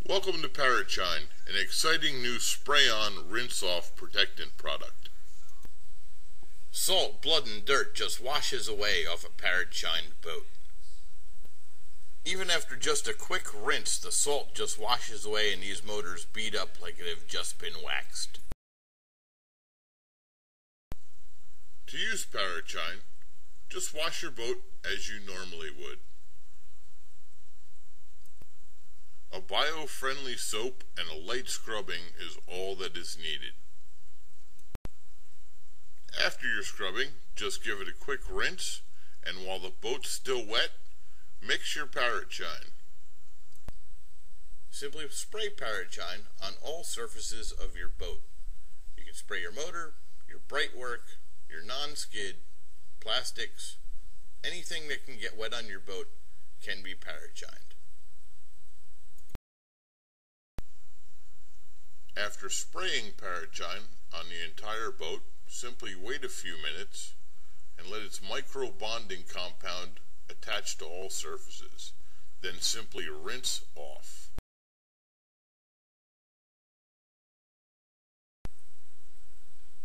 Welcome to Parrot, an exciting new spray-on rinse-off protectant product. Salt, blood, and dirt just washes away off a Parrot boat. Even after just a quick rinse, the salt just washes away and these motors beat up like it have just been waxed. To use Parrot, just wash your boat as you normally would. A bio-friendly soap and a light scrubbing is all that is needed. After your scrubbing, just give it a quick rinse, and while the boat's still wet, mix your Parrot. Simply spray Parrot on all surfaces of your boat. You can spray your motor, your bright work, your non-skid, plastics, anything that can get wet on your boat can be Parrot. After spraying Parrot on the entire boat, simply wait a few minutes and let its micro bonding compound attach to all surfaces. Then simply rinse off.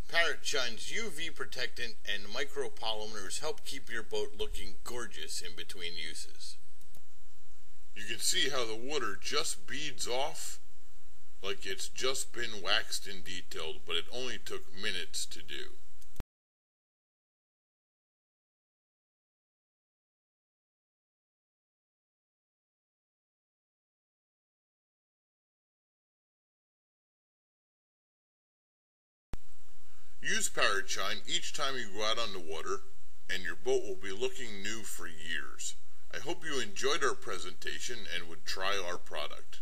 Parrot's UV protectant and micropolymers help keep your boat looking gorgeous in between uses. You can see how the water just beads off like it's just been waxed and detailed, but it only took minutes to do. Use Parrot each time you go out on the water, and your boat will be looking new for years. I hope you enjoyed our presentation and would try our product.